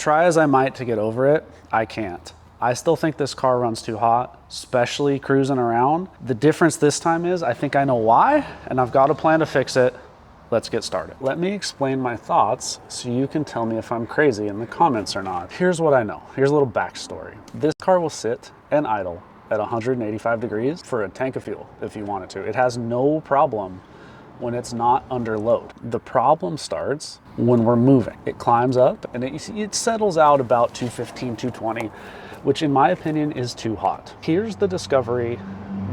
Try as I might to get over it, I can't. I still think this car runs too hot, especially cruising around. The difference this time is I think I know why, and I've got a plan to fix it. Let's get started. Let me explain my thoughts so you can tell me if I'm crazy in the comments or not. Here's what I know. Here's a little backstory. This car will sit and idle at 185 degrees for a tank of fuel if you want it to. It has no problem when it's not under load. The problem starts when we're moving. It climbs up and it settles out about 215, 220, which in my opinion is too hot. Here's the discovery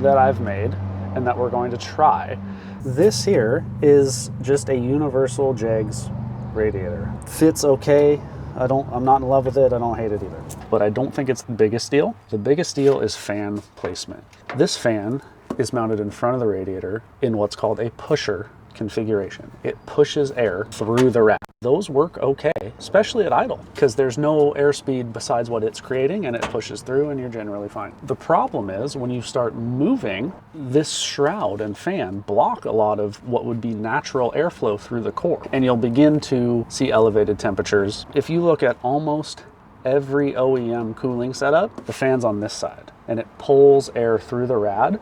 that I've made and that we're going to try. This here is just a universal JEGS radiator. Fits okay. I'm not in love with it. I don't hate it either. But I don't think it's the biggest deal. The biggest deal is fan placement. This fan is mounted in front of the radiator in what's called a pusher configuration. It pushes air through the rack. Those work okay, especially at idle, because there's no airspeed besides what it's creating and it pushes through and you're generally fine. The problem is when you start moving, this shroud and fan block a lot of what would be natural airflow through the core, and you'll begin to see elevated temperatures. If you look at almost every OEM cooling setup, the fan's on this side and it pulls air through the rad,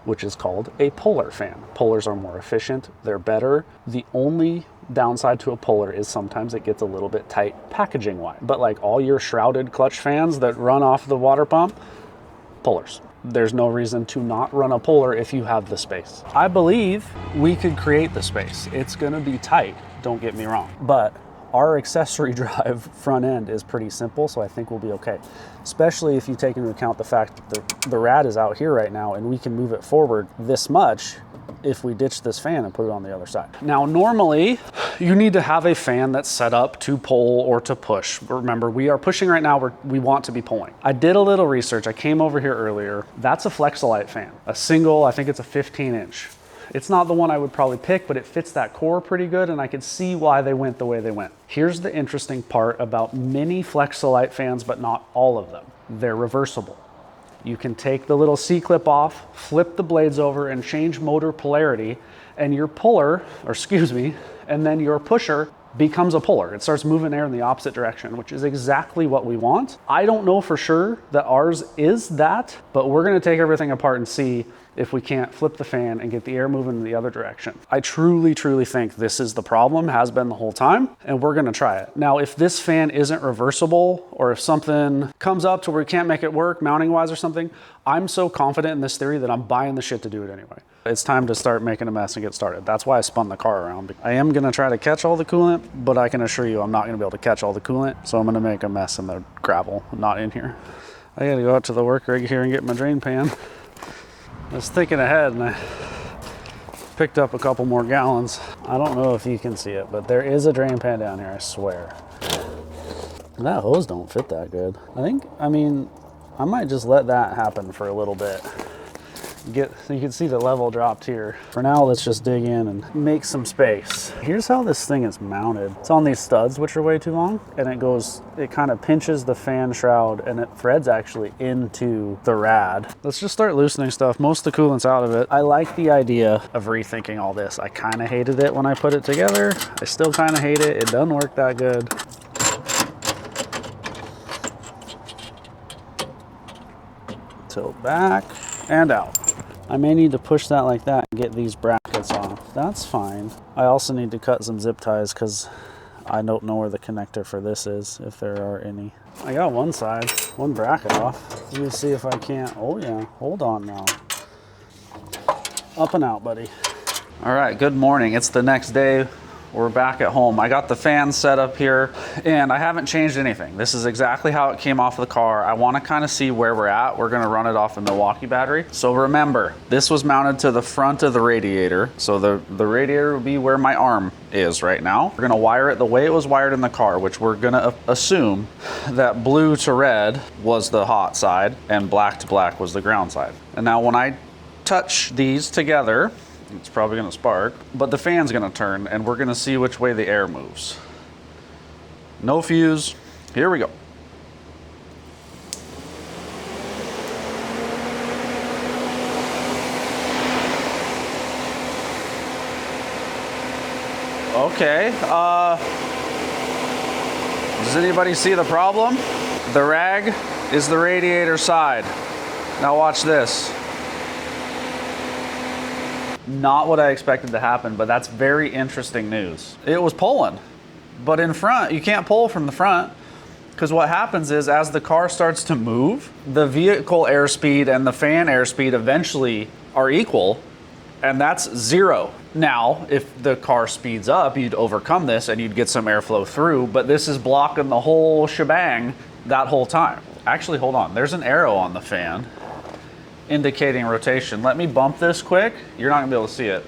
which is called a puller fan. Pullers are more efficient, they're better. The only downside to a puller is sometimes it gets a little bit tight packaging wise. But like all your shrouded clutch fans that run off the water pump, pullers. There's no reason to not run a puller if you have the space. I believe we could create the space. It's gonna be tight, don't get me wrong. But our accessory drive front end is pretty simple, so I think we'll be okay. Especially if you take into account the fact that the rad is out here right now and we can move it forward this much if we ditch this fan and put it on the other side. Now, normally you need to have a fan that's set up to pull or to push. Remember, we are pushing right now, we want to be pulling. I did a little research. I came over here earlier. That's a Flexolite fan, a single, I think it's a 15-inch. It's not the one I would probably pick, but it fits that core pretty good, and I could see why they went the way they went. Here's the interesting part about many Flexolite fans, but not all of them. They're reversible. You can take the little C-clip off, flip the blades over, and change motor polarity, and your puller, or excuse me, and then your pusher becomes a puller. It starts moving air in the opposite direction, which is exactly what we want. I don't know for sure that ours is that, but we're gonna take everything apart and see if we can't flip the fan and get the air moving in the other direction. I truly, truly think this is the problem, has been the whole time, and we're gonna try it. Now, if this fan isn't reversible, or if something comes up to where we can't make it work mounting wise or something, I'm so confident in this theory that I'm buying the shit to do it anyway. It's time to start making a mess and get started. That's why I spun the car around. I am gonna try to catch all the coolant, but I can assure you I'm not gonna be able to catch all the coolant, so I'm gonna make a mess in the gravel, not in here. I gotta go out to the work rig here and get my drain pan. I was thinking ahead and I picked up a couple more gallons. I don't know if you can see it, but there is a drain pan down here, I swear. That hose don't fit that good. I mean, I might just let that happen for a little bit. So you can see the level dropped here. For now, let's just dig in and make some space. Here's how this thing is mounted. It's on these studs, which are way too long, and it kind of pinches the fan shroud and it threads actually into the rad. Let's just start loosening stuff. Most of the coolant's out of it. I like the idea of rethinking all this. I kind of hated it when I put it together. I still kind of hate it. It doesn't work that good. Tilt back and out. I may need to push that like that and get these brackets off. That's fine. I also need to cut some zip ties because I don't know where the connector for this is, if there are any. I got one side, one bracket off. Let me see if I can't. Oh yeah, hold on now. Up and out, buddy. All right, good morning. It's the next day. We're back at home. I got the fan set up here and I haven't changed anything. This is exactly how it came off the car. I want to kind of see where we're at. We're going to run it off a Milwaukee battery. So remember, this was mounted to the front of the radiator. So the radiator will be where my arm is right now. We're going to wire it the way it was wired in the car, which we're going to assume that blue to red was the hot side and black to black was the ground side. And now when I touch these together, it's probably going to spark, but the fan's going to turn and we're going to see which way the air moves. No fuse. Here we go. Okay. Does anybody see the problem? The rag is the radiator side. Now watch this. Not what I expected to happen, but that's very interesting news. It was pulling, but in front, you can't pull from the front, because what happens is as the car starts to move, the vehicle airspeed and the fan airspeed eventually are equal, and that's 0. Now, if the car speeds up, you'd overcome this and you'd get some airflow through, but this is blocking the whole shebang that whole time. Actually, hold on, there's an arrow on the fan indicating rotation. Let me bump this quick. You're not gonna be able to see it.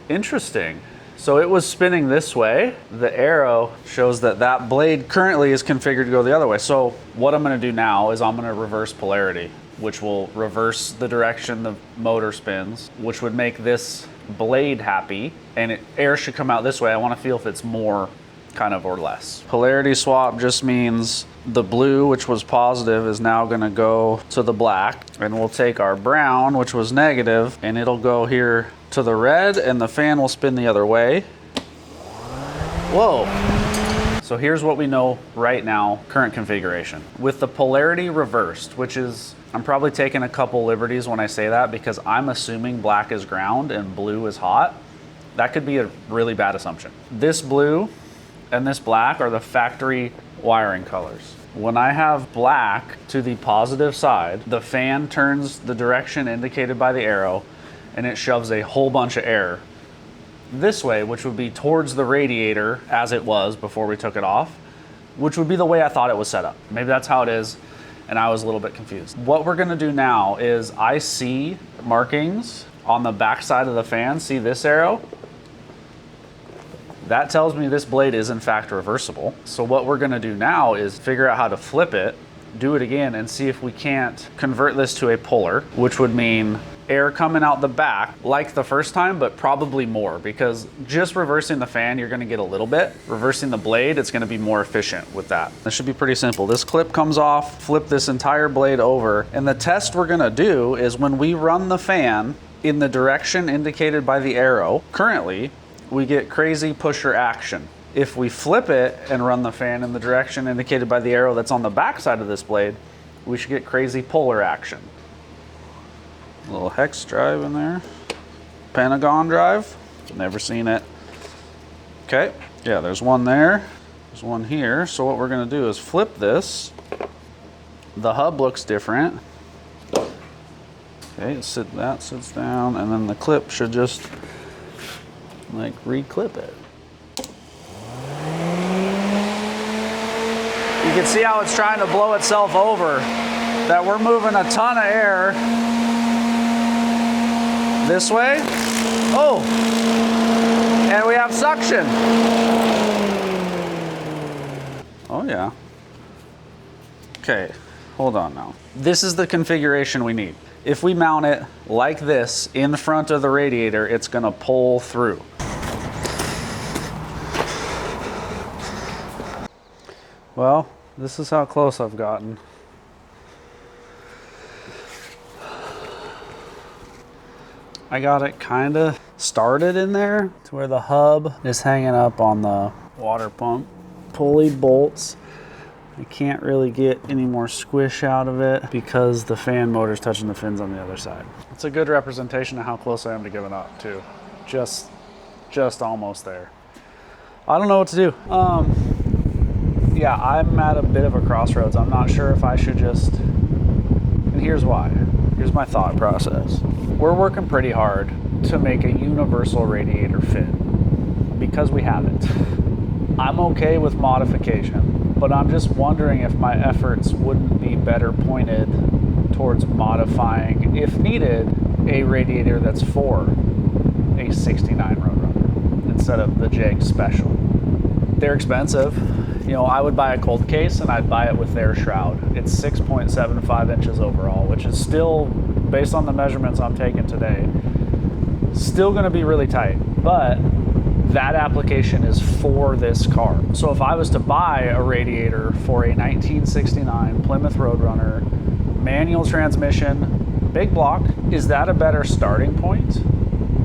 Interesting. So it was spinning this way. The arrow shows that that blade currently is configured to go the other way. So what I'm gonna do now is I'm gonna reverse polarity, which will reverse the direction the motor spins, which would make this blade happy, and air should come out this way. I wanna feel if it's more kind of or less. Polarity swap just means the blue, which was positive, is now gonna go to the black, and we'll take our brown, which was negative, and it'll go here to the red, and the fan will spin the other way. Whoa. So here's what we know right now, current configuration. With the polarity reversed, which is, I'm probably taking a couple liberties when I say that because I'm assuming black is ground and blue is hot. That could be a really bad assumption. This blue and this black are the factory wiring colors. When I have black to the positive side, the fan turns the direction indicated by the arrow and it shoves a whole bunch of air this way, which would be towards the radiator as it was before we took it off, which would be the way I thought it was set up. Maybe that's how it is, and I was a little bit confused. What we're gonna do now is I see markings on the back side of the fan. See this arrow? That tells me this blade is in fact reversible. So what we're gonna do now is figure out how to flip it, do it again, and see if we can't convert this to a puller, which would mean air coming out the back like the first time, but probably more, because just reversing the fan, you're gonna get a little bit. Reversing the blade, it's gonna be more efficient with that. This should be pretty simple. This clip comes off, flip this entire blade over, and the test we're gonna do is when we run the fan in the direction indicated by the arrow, currently, we get crazy pusher action. If we flip it and run the fan in the direction indicated by the arrow that's on the back side of this blade, we should get crazy polar action. A little hex drive in there. Pentagon drive, never seen it. Okay, yeah, there's one there. There's one here. So what we're gonna do is flip this. The hub looks different. Okay, that sits down, and then the clip should just like re-clip it. You can see how it's trying to blow itself over, that we're moving a ton of air this way. Oh, and we have suction. Oh yeah. Okay, hold on now. This is the configuration we need. If we mount it like this in front of the radiator, it's gonna pull through. Well, this is how close I've gotten. I got it kind of started in there to where the hub is hanging up on the water pump. Pulley bolts. I can't really get any more squish out of it because the fan motor's touching the fins on the other side. It's a good representation of how close I am to giving up too. Just almost there. I don't know what to do. Yeah, I'm at a bit of a crossroads. I'm not sure if I should just, and here's why. Here's my thought process. We're working pretty hard to make a universal radiator fit because we have it. I'm okay with modification, but I'm just wondering if my efforts wouldn't be better pointed towards modifying, if needed, a radiator that's for a 69 Roadrunner instead of the Jag Special. They're expensive. You know, I would buy a ColdCase and I'd buy it with their shroud. It's 6.75 inches overall, which is still, based on the measurements I'm taking today, still gonna be really tight, but that application is for this car. So if I was to buy a radiator for a 1969 Plymouth Roadrunner, manual transmission, big block, is that a better starting point?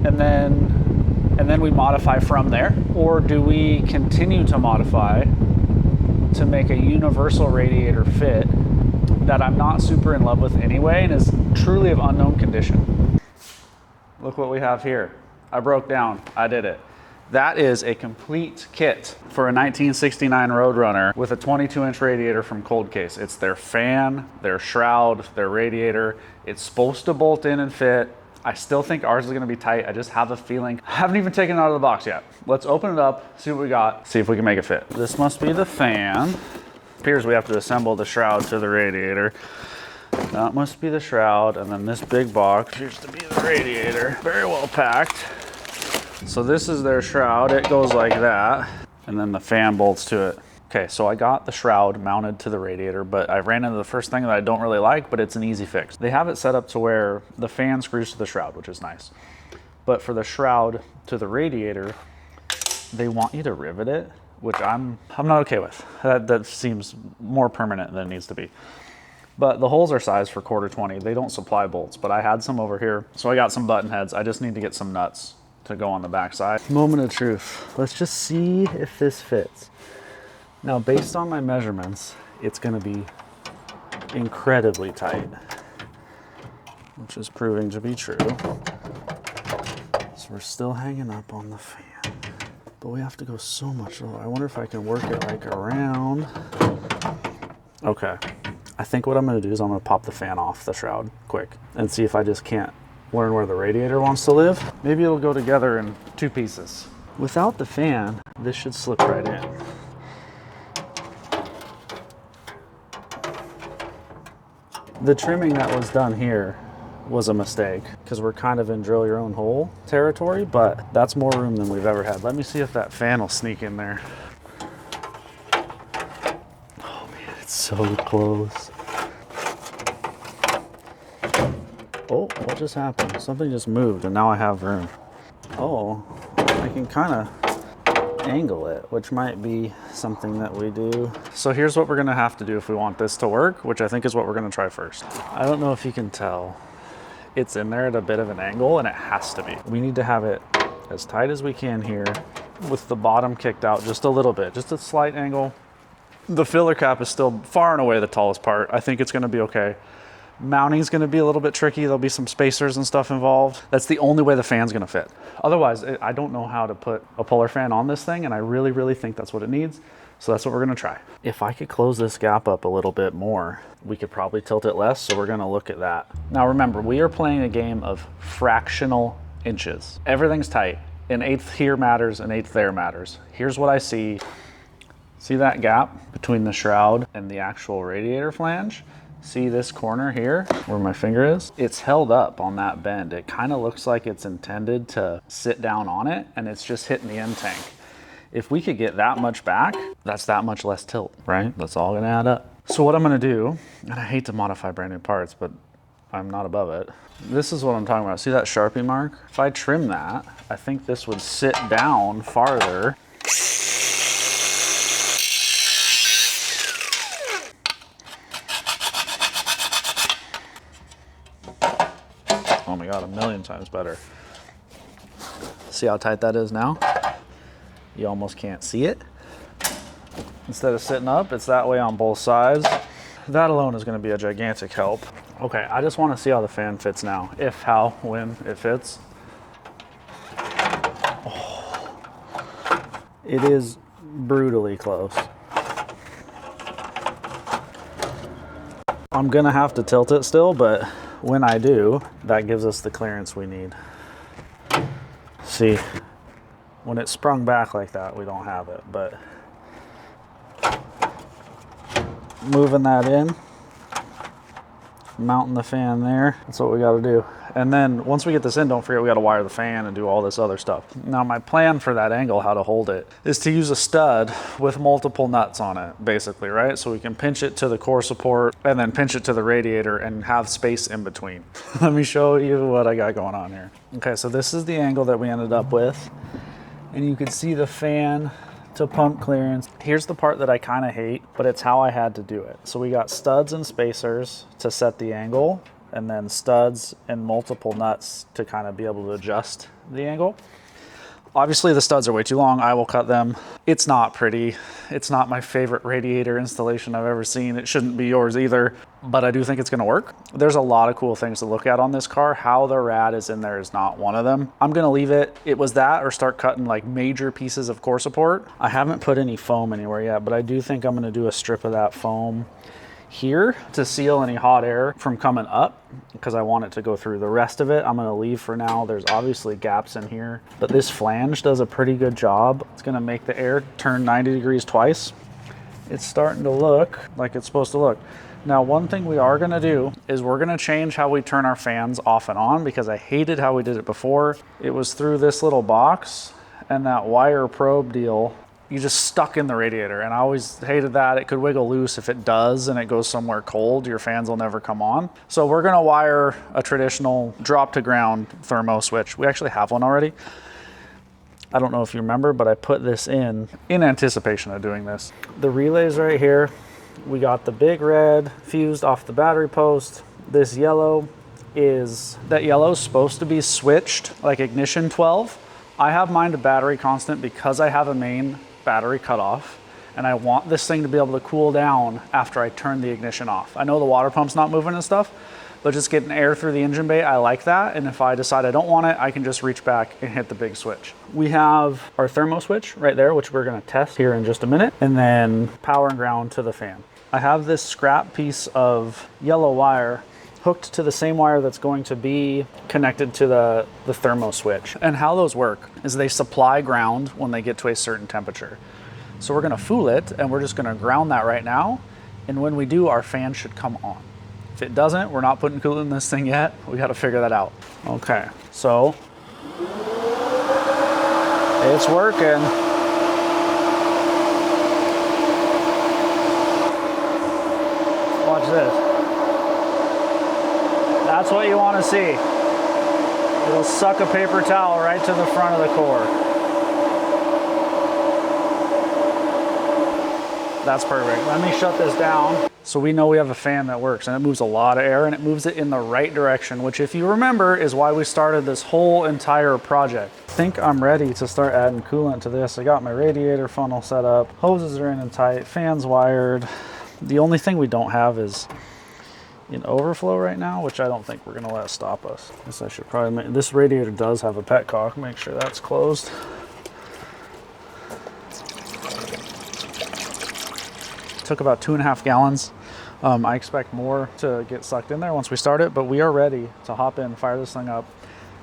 And then and then we modify from there? Or do we continue to modify to make a universal radiator fit that I'm not super in love with anyway and is truly of unknown condition? Look what we have here. I broke down, I did it. That is a complete kit for a 1969 Roadrunner with a 22-inch radiator from ColdCase. It's their fan, their shroud, their radiator. It's supposed to bolt in and fit. I still think ours is gonna be tight. I just have a feeling. I haven't even taken it out of the box yet. Let's open it up, see what we got, see if we can make it fit. This must be the fan. Appears we have to assemble the shroud to the radiator. That must be the shroud, and then this big box appears to be the radiator. Very well packed. So this is their shroud. It goes like that, and then the fan bolts to it. Okay, so I got the shroud mounted to the radiator, but I ran into the first thing that I don't really like, but it's an easy fix. They have it set up to where the fan screws to the shroud, which is nice. But for the shroud to the radiator, they want you to rivet it, which I'm not okay with. That seems more permanent than it needs to be. But the holes are sized for 1/4-20. They don't supply bolts, but I had some over here. So I got some button heads. I just need to get some nuts to go on the back side. Moment of truth. Let's just see if this fits. Now, based on my measurements, it's gonna be incredibly tight, which is proving to be true. So we're still hanging up on the fan, but we have to go so much lower. I wonder if I can work it like around. Okay, I think what I'm gonna do is I'm gonna pop the fan off the shroud quick and see if I just can't learn where the radiator wants to live. Maybe it'll go together in 2 pieces. Without the fan, this should slip right in. The trimming that was done here was a mistake because we're kind of in drill your own hole territory, but that's more room than we've ever had. Let me see if that fan will sneak in there. Oh man, it's so close. Oh, what just happened? Something just moved and now I have room. Oh, I can kind of angle it, which might be something that we do. So here's what we're gonna have to do if we want this to work, which I think is what we're gonna try first. I don't know if you can tell, it's in there at a bit of an angle and it has to be. We need to have it as tight as we can here with the bottom kicked out just a little bit, just a slight angle. The filler cap is still far and away the tallest part. I think it's gonna be okay. Mounting is going to be a little bit tricky. There'll be some spacers and stuff involved. That's the only way the fan's going to fit. Otherwise, I don't know how to put a puller fan on this thing, and I really, really think that's what it needs. So that's what we're going to try. If I could close this gap up a little bit more, we could probably tilt it less, so we're going to look at that. Now remember, we are playing a game of fractional inches. Everything's tight. An eighth here matters, an eighth there matters. Here's what I see. See that gap between the shroud and the actual radiator flange? See this corner here where my finger is? It's held up on that bend. It kind of looks like it's intended to sit down on it and it's just hitting the end tank. If we could get that much back, that's that much less tilt, right? That's all gonna add up. So what I'm gonna do, and I hate to modify brand new parts, but I'm not above it. This is what I'm talking about. See that Sharpie mark? If I trim that, I think this would sit down farther. Oh my God, 1,000,000 times better. See how tight that is now? You almost can't see it. Instead of sitting up, it's that way on both sides. That alone is gonna be a gigantic help. Okay, I just wanna see how the fan fits now. If, how, when it fits. Oh, it is brutally close. I'm gonna have to tilt it still, but when I do, that gives us the clearance we need. See, when it sprung back like that, we don't have it, but moving that in, mounting the fan there, that's what we gotta do. And then once we get this in, don't forget we gotta wire the fan and do all this other stuff. Now my plan for that angle, how to hold it, is to use a stud with multiple nuts on it, basically, right? So we can pinch it to the core support and then pinch it to the radiator and have space in between. Let me show you what I got going on here. Okay, so this is the angle that we ended up with. And you can see the fan to pump clearance. Here's the part that I kind of hate, but it's how I had to do it. So we got studs and spacers to set the angle, and then studs and multiple nuts to kind of be able to adjust the angle. Obviously the studs are way too long. I will cut them. It's not pretty. It's not my favorite radiator installation I've ever seen. It shouldn't be yours either, but I do think it's gonna work. There's a lot of cool things to look at on this car. How the rad is in there is not one of them. I'm gonna leave it. It was that or start cutting like major pieces of core support. I haven't put any foam anywhere yet, but I do think I'm gonna do a strip of that foam here to seal any hot air from coming up because I want it to go through. The rest of it I'm going to leave for now. There's obviously gaps in here, but this flange does a pretty good job. It's going to make the air turn 90 degrees twice. It's starting to look like it's supposed to look. Now, one thing we are going to do is we're going to change how we turn our fans off and on because I hated how we did it before. It was through this little box and that wire probe deal. You just stuck in the radiator, and I always hated that. It could wiggle loose. If it does and it goes somewhere cold, your fans will never come on. So we're gonna wire a traditional drop to ground thermo switch. We actually have one already. I don't know if you remember, but I put this in anticipation of doing this. The relay's right here. We got the big red fused off the battery post. This yellow is supposed to be switched like ignition 12. I have mine to battery constant because I have a main battery cutoff, and I want this thing to be able to cool down after I turn the ignition off. I know the water pump's not moving and stuff, but just getting air through the engine bay, I like that. And if I decide I don't want it, I can just reach back and hit the big switch. We have our thermo switch right there, which we're gonna test here in just a minute, and then power and ground to the fan. I have this scrap piece of yellow wire hooked to the same wire that's going to be connected to the thermo switch. And how those work is they supply ground when they get to a certain temperature. So we're gonna fool it, and we're just gonna ground that right now. And when we do, our fan should come on. If it doesn't, we're not putting coolant in this thing yet. We gotta figure that out. Okay, so it's working. Watch this. That's what you want to see. It'll suck a paper towel right to the front of the core. That's perfect. Let me shut this down. So we know we have a fan that works, and it moves a lot of air, and it moves it in the right direction, which if you remember is why we started this whole entire project. I think I'm ready to start adding coolant to this. I got my radiator funnel set up. Hoses are in and tight. Fans wired. The only thing we don't have is in overflow right now, which I don't think we're gonna let stop us. I guess I should probably make, this radiator does have a petcock, make sure that's closed. Took about 2.5 gallons. I expect more to get sucked in there once we start it, but we are ready to hop in, fire this thing up,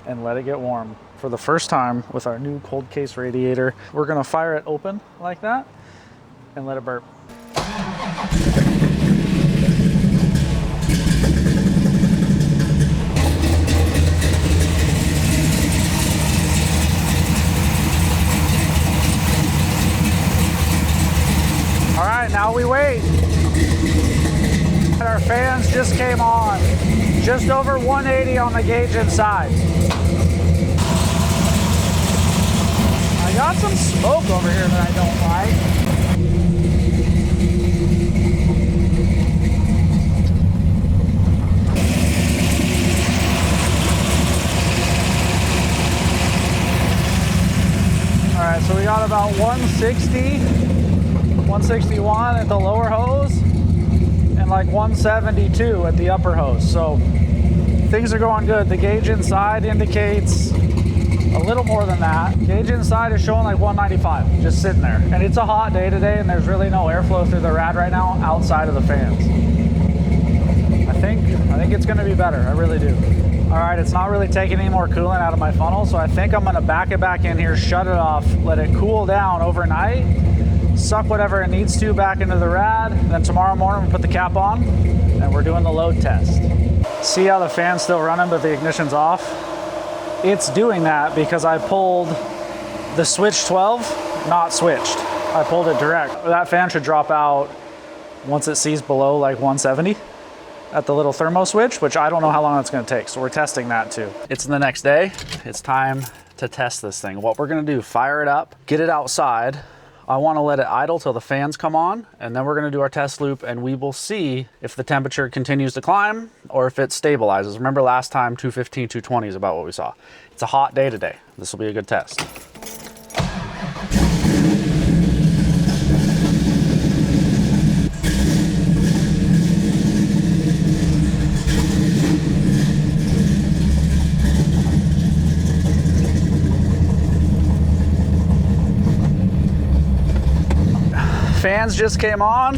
and let it get warm. For the first time with our new ColdCase radiator, we're gonna fire it open like that and let it burp. All right, now we wait. And our fans just came on. Just over 180 on the gauge inside. I got some smoke over here that I don't like. All right, so we got about 160. 161 at the lower hose and like 172 at the upper hose. So things are going good. The gauge inside indicates a little more than that. Gauge inside is showing like 195, just sitting there. And it's a hot day today, and there's really no airflow through the rad right now outside of the fans. I think it's gonna be better, I really do. All right, it's not really taking any more coolant out of my funnel, so I think I'm gonna back it back in here, shut it off, let it cool down overnight, suck whatever it needs to back into the rad. Then tomorrow morning we'll put the cap on and we're doing the load test. See how the fan's still running but the ignition's off? It's doing that because I pulled the switch 12, not switched. I pulled it direct. That fan should drop out once it sees below like 170 at the little thermo switch, which I don't know how long it's gonna take. So we're testing that too. It's the next day. It's time to test this thing. What we're gonna do, fire it up, get it outside. I want to let it idle till the fans come on, and then we're going to do our test loop, and we will see if the temperature continues to climb or if it stabilizes. Remember last time 215, 220 is about what we saw. It's a hot day today. This will be a good test. fans just came on.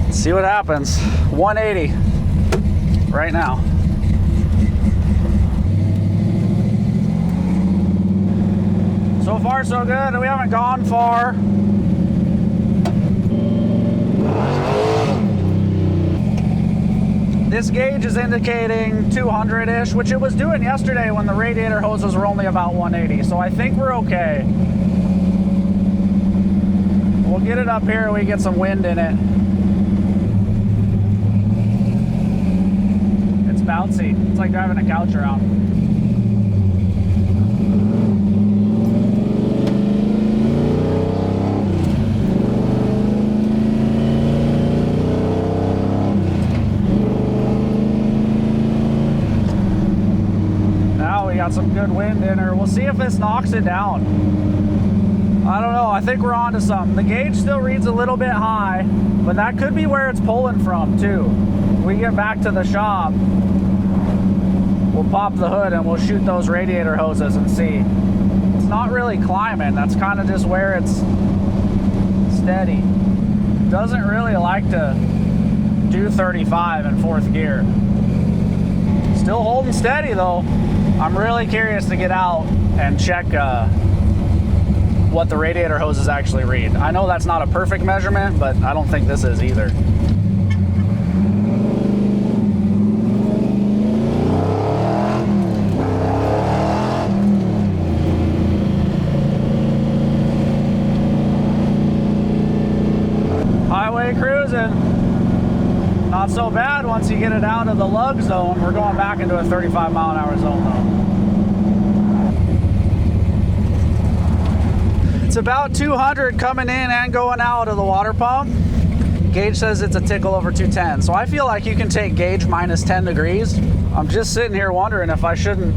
Let's see what happens. 180 right now. So far so good. We haven't gone far. This gauge is indicating 200-ish, which it was doing yesterday when the radiator hoses were only about 180. So I think we're okay. We'll get it up here, we get some wind in it. It's bouncy. It's like driving a couch around. Got some good wind in her. We'll see if this knocks it down. I don't know. I think we're on to something. The gauge still reads a little bit high, but that could be where it's pulling from too. We get back to the shop, we'll pop the hood and we'll shoot those radiator hoses and see. It's not really climbing. That's kind of just where it's steady. Doesn't really like to do 35 in fourth gear. Still holding steady though. I'm really curious to get out and check what the radiator hoses actually read. I know that's not a perfect measurement, but I don't think this is either. Highway cruising. Not so bad once you get it out of the lug zone. We're going back into a 35 mile an hour zone though. It's about 200 coming in and going out of the water pump. Gauge says it's a tickle over 210. So I feel like you can take gauge minus 10 degrees. I'm just sitting here wondering if I shouldn't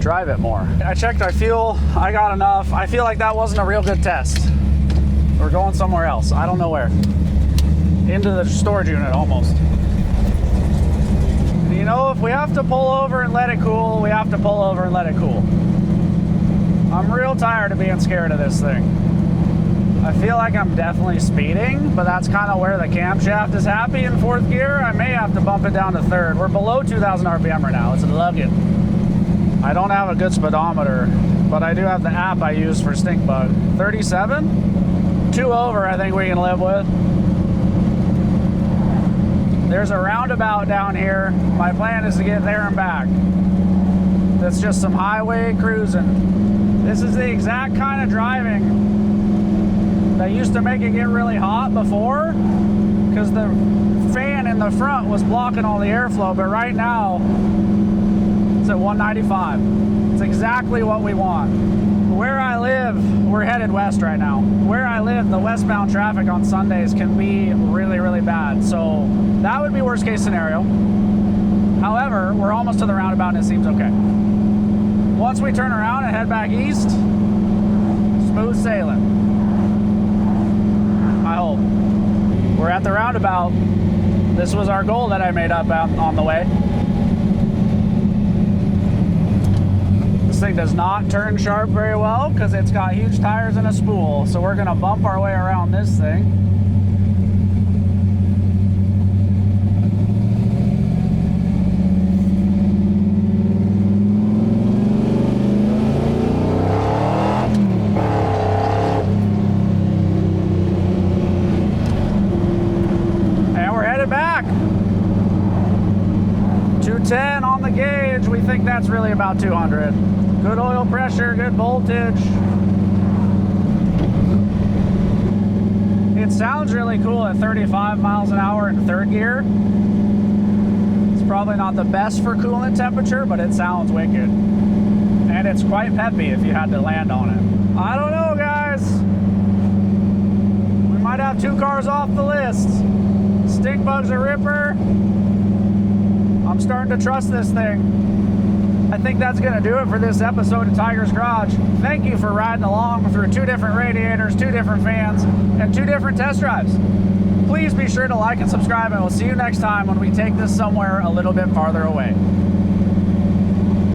drive it more. I checked our fuel. I got enough. I feel like that wasn't a real good test. We're going somewhere else. I don't know where. Into the storage unit almost. You know, if we have to pull over and let it cool, we have to pull over and let it cool. I'm real tired of being scared of this thing. I feel like I'm definitely speeding, but that's kind of where the camshaft is happy in fourth gear. I may have to bump it down to third. We're below 2,000 RPM right now. It's a luggage. I don't have a good speedometer, but I do have the app I use for stink bug. 37? 2 over, I think we can live with. There's a roundabout down here. My plan is to get there and back. That's just some highway cruising. This is the exact kind of driving that used to make it get really hot before, because the fan in the front was blocking all the airflow, but right now it's at 195. It's exactly what we want. Where I live, we're headed west right now. Where I live, the westbound traffic on Sundays can be really, really bad. So that would be worst case scenario. However, we're almost to the roundabout and it seems okay. Once we turn around and head back east, smooth sailing. I hope. We're at the roundabout. This was our goal that I made up out on the way. This thing does not turn sharp very well because it's got huge tires and a spool. So we're gonna bump our way around this thing. And we're headed back. 210 on the gauge. We think that's really about 200. Good oil pressure, good voltage. It sounds really cool at 35 miles an hour in third gear. It's probably not the best for coolant temperature, but it sounds wicked. And it's quite peppy if you had to land on it. I don't know, guys. We might have 2 cars off the list. Stink bug's a ripper. I'm starting to trust this thing. I think that's going to do it for this episode of TYGR's Garage. Thank you for riding along through 2 different radiators, 2 different fans, and 2 different test drives. Please be sure to like and subscribe, and we'll see you next time when we take this somewhere a little bit farther away.